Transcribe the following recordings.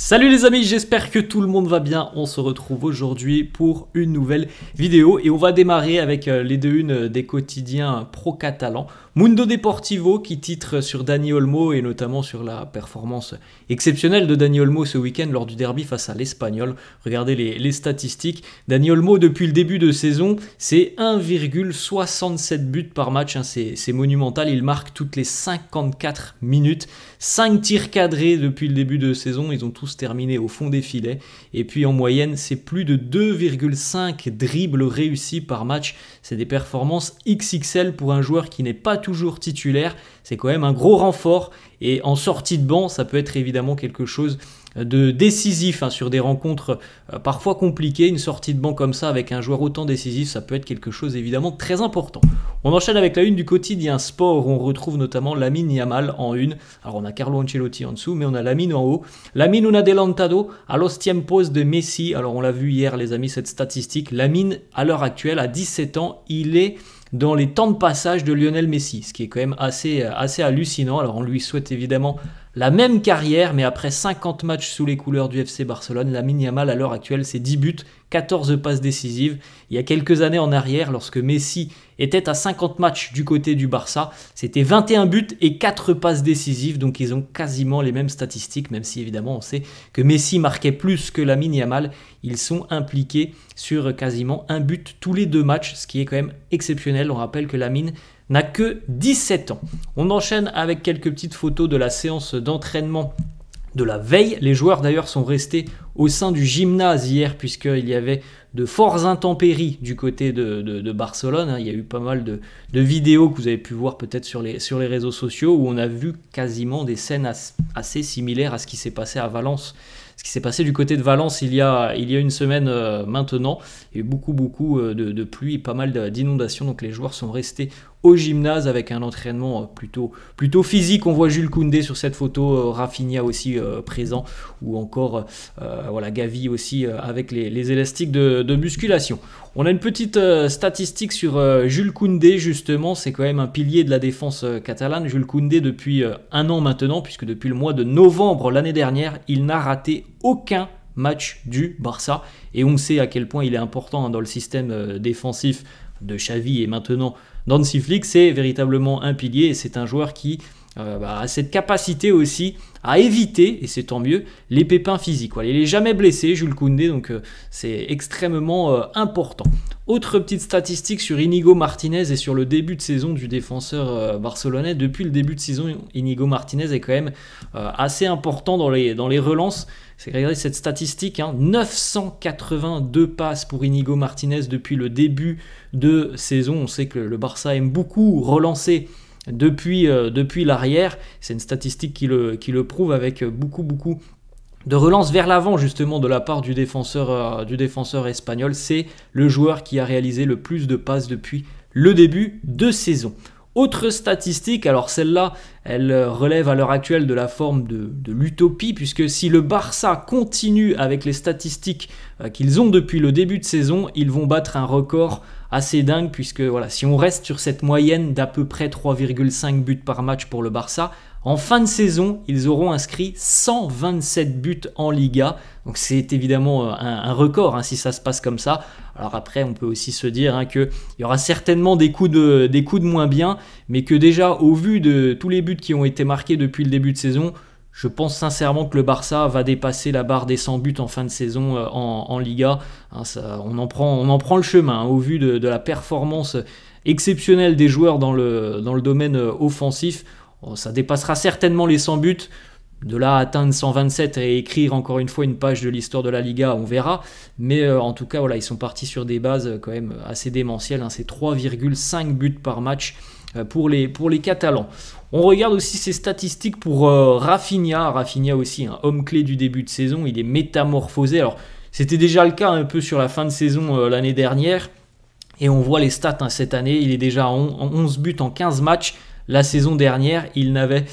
Salut les amis, j'espère que tout le monde va bien. On se retrouve aujourd'hui pour une nouvelle vidéo et on va démarrer avec les deux-unes des quotidiens pro-catalans. Mundo Deportivo qui titre sur Dani Olmo et notamment sur la performance exceptionnelle de Dani Olmo ce week-end lors du derby face à l'Espagnol. Regardez les statistiques. Dani Olmo depuis le début de saison, c'est 1,67 buts par match. C'est monumental, il marque toutes les 54 minutes. 5 tirs cadrés depuis le début de saison, ils ont tous terminé au fond des filets. Et puis en moyenne, c'est plus de 2,5 dribbles réussis par match. C'est des performances XXL pour un joueur qui n'est pas toujours titulaire. C'est quand même un gros renfort. Et en sortie de banc, ça peut être évidemment quelque chose de décisif sur des rencontres parfois compliquées. Une sortie de banc comme ça avec un joueur autant décisif, ça peut être quelque chose évidemment très important. On enchaîne avec la une du quotidien Sport où on retrouve notamment Lamine Yamal en une. Alors on a Carlo Ancelotti en dessous, mais on a Lamine en haut. Lamine un adelantado a los tiempos de Messi. Alors on l'a vu hier les amis, cette statistique. Lamine à l'heure actuelle à 17 ans, il est dans les temps de passage de Lionel Messi, ce qui est quand même assez hallucinant. Alors on lui souhaite évidemment la même carrière, mais après 50 matchs sous les couleurs du FC Barcelone, Lamine Yamal à l'heure actuelle, c'est 10 buts, 14 passes décisives. Il y a quelques années en arrière, lorsque Messi était à 50 matchs du côté du Barça, c'était 21 buts et 4 passes décisives, donc ils ont quasiment les mêmes statistiques, même si évidemment on sait que Messi marquait plus que Lamine Yamal. Ils sont impliqués sur quasiment un but tous les deux matchs, ce qui est quand même exceptionnel. On rappelle que Lamine n'a que 17 ans. On enchaîne avec quelques petites photos de la séance d'entraînement de la veille. Les joueurs d'ailleurs sont restés au sein du gymnase hier puisqu'il y avait de fortes intempéries du côté de Barcelone. Il y a eu pas mal de vidéos que vous avez pu voir peut-être sur les réseaux sociaux où on a vu quasiment des scènes assez similaires à ce qui s'est passé à Valence. Ce qui s'est passé du côté de Valence il y a une semaine maintenant. Il y a eu beaucoup de pluie, pas mal d'inondations. Donc les joueurs sont restés au gymnase avec un entraînement plutôt physique. On voit Jules Koundé sur cette photo, Rafinha aussi présent, ou encore Gavi aussi avec les élastiques de musculation. On a une petite statistique sur Jules Koundé justement, c'est quand même un pilier de la défense catalane. Jules Koundé depuis un an maintenant, puisque depuis le mois de novembre l'année dernière, il n'a raté aucun match du Barça. Et on sait à quel point il est important dans le système défensif de Xavi et maintenant d'Hansi Flick. C'est véritablement un pilier et c'est un joueur qui a cette capacité aussi à éviter, et c'est tant mieux, les pépins physiques. Il n'est jamais blessé, Jules Koundé, donc c'est extrêmement important. Autre petite statistique sur Inigo Martinez et sur le début de saison du défenseur barcelonais. Depuis le début de saison, Inigo Martinez est quand même assez important dans les relances. Regardez cette statistique, 982 passes pour Inigo Martinez depuis le début de saison. On sait que le Barça aime beaucoup relancer depuis l'arrière. C'est une statistique qui le prouve avec beaucoup de relance vers l'avant justement de la part du défenseur espagnol. C'est le joueur qui a réalisé le plus de passes depuis le début de saison. Autre statistique, alors celle-là, elle relève à l'heure actuelle de la forme de l'utopie, puisque si le Barça continue avec les statistiques qu'ils ont depuis le début de saison, ils vont battre un record assez dingue, puisque si on reste sur cette moyenne d'à peu près 3,5 buts par match pour le Barça, en fin de saison, ils auront inscrit 127 buts en Liga. Donc c'est évidemment un record si ça se passe comme ça. Alors après, on peut aussi se dire qu'il y aura certainement des coups de moins bien, mais que déjà, au vu de tous les buts qui ont été marqués depuis le début de saison, je pense sincèrement que le Barça va dépasser la barre des 100 buts en fin de saison en Liga. On en prend le chemin au vu de la performance exceptionnelle des joueurs dans le domaine offensif. Ça dépassera certainement les 100 buts. De là à atteindre 127 et écrire encore une fois une page de l'histoire de la Liga, on verra. Mais en tout cas, ils sont partis sur des bases quand même assez démentielles. C'est 3,5 buts par match pour les Catalans. On regarde aussi ces statistiques pour Rafinha. Rafinha aussi, un homme clé du début de saison. Il est métamorphosé. Alors, c'était déjà le cas un peu sur la fin de saison l'année dernière. Et on voit les stats cette année. Il est déjà à 11 buts en 15 matchs. la saison dernière, il n'avait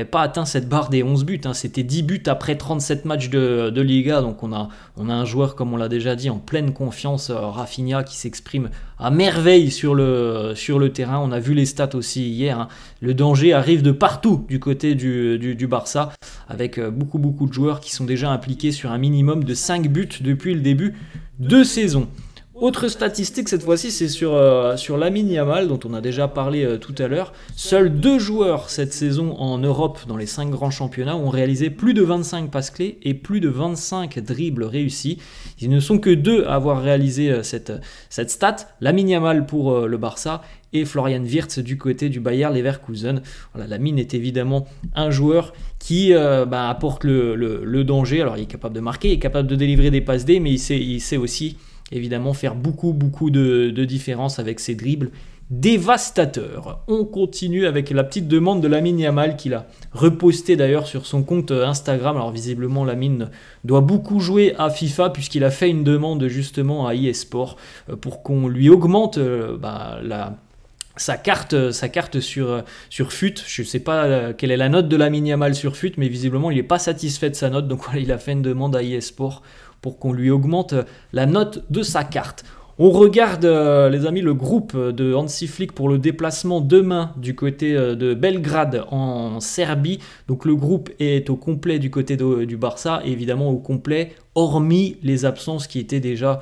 pas atteint cette barre des 11 buts. Hein. C'était 10 buts après 37 matchs de Liga. Donc on a un joueur, comme on l'a déjà dit, en pleine confiance, Rafinha, qui s'exprime à merveille sur le terrain. On a vu les stats aussi hier. Hein. Le danger arrive de partout du côté du Barça, avec beaucoup de joueurs qui sont déjà impliqués sur un minimum de 5 buts depuis le début de saison. Autre statistique, cette fois-ci, c'est sur Lamine Yamal, dont on a déjà parlé tout à l'heure. Seuls 2 joueurs cette saison en Europe, dans les 5 grands championnats, ont réalisé plus de 25 passes clés et plus de 25 dribbles réussis. Ils ne sont que 2 à avoir réalisé cette stat. Lamine Yamal pour le Barça et Florian Wirtz du côté du Bayer Leverkusen. Voilà, Lamine est évidemment un joueur qui apporte le danger. Alors il est capable de marquer, il est capable de délivrer des passes D, mais il sait aussi évidemment faire beaucoup de différence avec ses dribbles dévastateurs. On continue avec la petite demande de Lamine Yamal qu'il a reposté d'ailleurs sur son compte Instagram. Alors visiblement Lamine doit beaucoup jouer à FIFA puisqu'il a fait une demande justement à eSport pour qu'on lui augmente sa carte sur FUT. Je ne sais pas quelle est la note de Lamine Yamal sur FUT, mais visiblement il n'est pas satisfait de sa note, donc voilà, il a fait une demande à eSport pour qu'on lui augmente la note de sa carte. On regarde, les amis, le groupe de Hansi Flick pour le déplacement demain du côté de Belgrade en Serbie. Donc le groupe est au complet du côté du Barça, et évidemment au complet, hormis les absences qui étaient déjà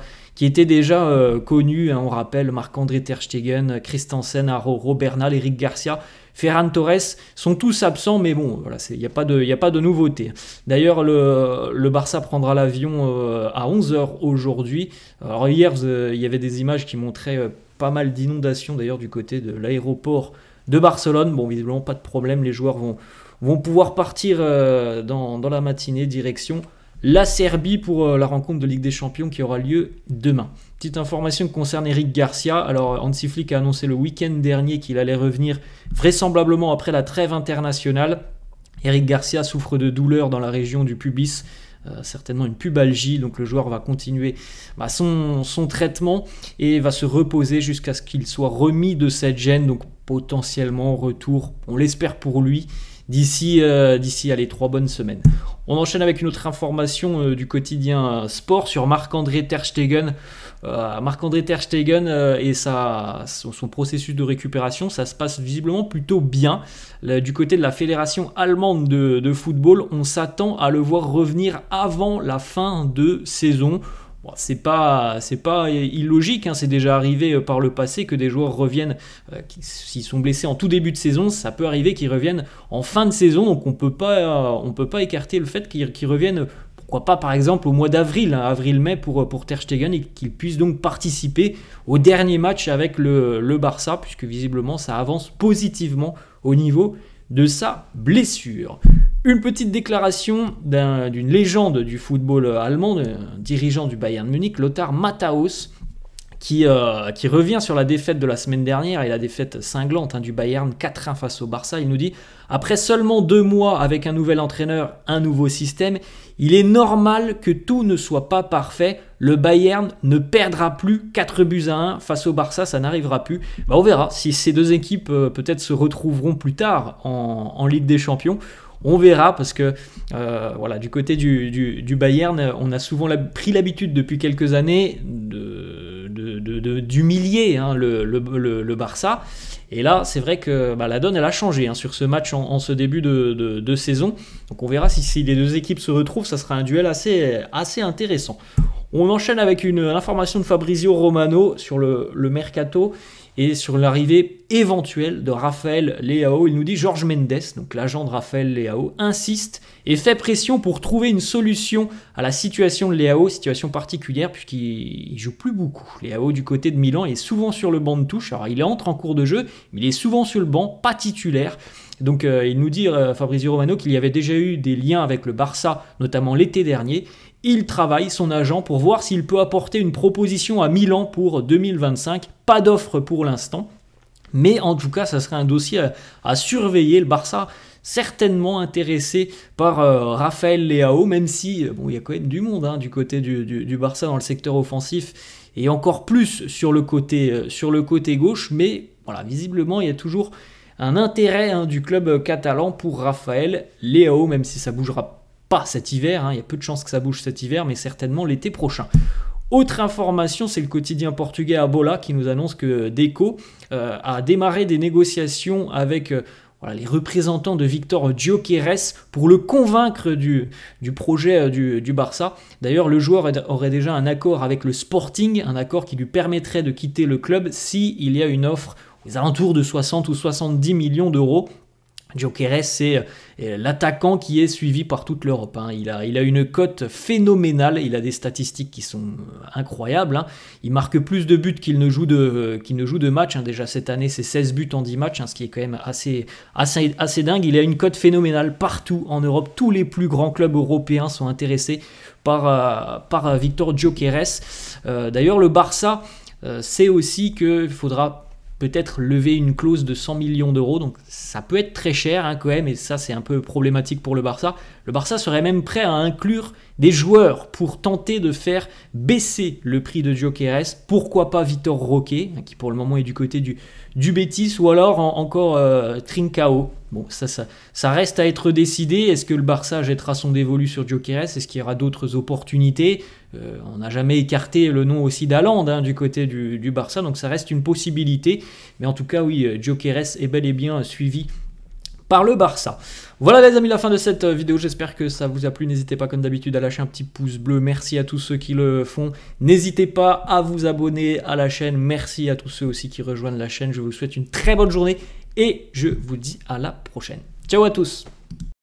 connues. Hein, on rappelle Marc-André Ter Stegen, Christensen, Araujo, Bernal, Eric Garcia, Ferran Torres sont tous absents, mais bon, voilà, il n'y a pas de nouveauté. D'ailleurs, le Barça prendra l'avion à 11h aujourd'hui. Alors hier, il y avait des images qui montraient pas mal d'inondations d'ailleurs du côté de l'aéroport de Barcelone. Bon, visiblement pas de problème, les joueurs vont pouvoir partir dans la matinée direction la Serbie pour la rencontre de Ligue des Champions qui aura lieu demain. Petite information qui concerne Eric Garcia. Alors Hansi Flick a annoncé le week-end dernier qu'il allait revenir vraisemblablement après la trêve internationale. Eric Garcia souffre de douleurs dans la région du pubis, certainement une pubalgie, donc le joueur va continuer son traitement et va se reposer jusqu'à ce qu'il soit remis de cette gêne, donc potentiellement retour, on l'espère pour lui, d'ici 3 bonnes semaines. On enchaîne avec une autre information du quotidien sport sur Marc-André Ter Stegen. Marc-André Ter Stegen et son processus de récupération, ça se passe visiblement plutôt bien. Du côté de la fédération allemande de football, on s'attend à le voir revenir avant la fin de saison. Bon, c'est pas illogique, hein, c'est déjà arrivé par le passé que des joueurs reviennent, s'ils sont blessés en tout début de saison, ça peut arriver qu'ils reviennent en fin de saison, donc on peut pas écarter le fait qu'ils reviennent, pourquoi pas par exemple au mois d'avril, hein, avril-mai pour Ter Stegen, et qu'ils puissent donc participer au dernier match avec le Barça, puisque visiblement ça avance positivement au niveau de sa blessure. Une petite déclaration d'une légende du football allemand, un dirigeant du Bayern Munich, Lothar Matthäus, qui revient sur la défaite de la semaine dernière et la défaite cinglante du Bayern 4-1 face au Barça. Il nous dit « Après seulement 2 mois avec un nouvel entraîneur, un nouveau système, il est normal que tout ne soit pas parfait. Le Bayern ne perdra plus 4-1 face au Barça, ça n'arrivera plus. » On verra si ces 2 équipes peut-être se retrouveront plus tard en Ligue des Champions. On verra parce que du côté du Bayern, on a souvent pris l'habitude depuis quelques années d'humilier le Barça. Et là, c'est vrai que la donne elle a changé sur ce match en ce début de saison. Donc on verra si les 2 équipes se retrouvent, ça sera un duel assez intéressant. On enchaîne avec une information de Fabrizio Romano sur le mercato et sur l'arrivée éventuelle de Raphaël Leao. Il nous dit Jorge Mendes, donc l'agent de Raphaël Leao, insiste et fait pression pour trouver une solution à la situation de Leao, situation particulière puisqu'il joue plus beaucoup. Leao du côté de Milan est souvent sur le banc de touche, alors il entre en cours de jeu, mais il est souvent sur le banc, pas titulaire. Donc il nous dit Fabrizio Romano qu'il y avait déjà eu des liens avec le Barça, notamment l'été dernier. Il travaille, son agent, pour voir s'il peut apporter une proposition à Milan pour 2025. Pas d'offre pour l'instant, mais en tout cas, ça serait un dossier à surveiller. Le Barça, certainement intéressé par Raphaël Leao, même si il y a quand même du monde du côté du Barça dans le secteur offensif, et encore plus sur le côté gauche. Mais voilà, visiblement, il y a toujours un intérêt hein, du club catalan pour Raphaël Leao, même si ça bougera pas cet hiver, hein. Il y a peu de chances que ça bouge cet hiver, mais certainement l'été prochain. Autre information, c'est le quotidien portugais A Bola qui nous annonce que Deco a démarré des négociations avec voilà, les représentants de Victor Gyökeres pour le convaincre du projet du Barça. D'ailleurs, le joueur aurait déjà un accord avec le Sporting, un accord qui lui permettrait de quitter le club s'il y a une offre aux alentours de 60 ou 70 millions d'euros. Gyökeres, c'est l'attaquant qui est suivi par toute l'Europe. Hein. Il a une cote phénoménale, il a des statistiques qui sont incroyables. Hein. Il marque plus de buts qu'il ne joue de matchs. Hein. Déjà cette année, c'est 16 buts en 10 matchs, hein, ce qui est quand même assez dingue. Il a une cote phénoménale partout en Europe. Tous les plus grands clubs européens sont intéressés par Victor Gyökeres. D'ailleurs, le Barça sait aussi qu'il faudra peut-être lever une clause de 100 millions d'euros, donc ça peut être très cher hein, quand même, et ça c'est un peu problématique pour le Barça. Le Barça serait même prêt à inclure des joueurs pour tenter de faire baisser le prix de Gyökeres. Pourquoi pas Vitor Roque, qui pour le moment est du côté du Betis, ou alors encore Trincao. Bon, ça reste à être décidé. Est-ce que le Barça jettera son dévolu sur Gyökeres? Est-ce qu'il y aura d'autres opportunités? On n'a jamais écarté le nom aussi d'Haaland hein, du côté du Barça, donc ça reste une possibilité. Mais en tout cas, oui, Gyökeres est bel et bien suivi par le Barça. Voilà les amis, la fin de cette vidéo, j'espère que ça vous a plu. N'hésitez pas comme d'habitude à lâcher un petit pouce bleu, merci à tous ceux qui le font. N'hésitez pas à vous abonner à la chaîne, merci à tous ceux aussi qui rejoignent la chaîne. Je vous souhaite une très bonne journée et je vous dis à la prochaine. Ciao à tous.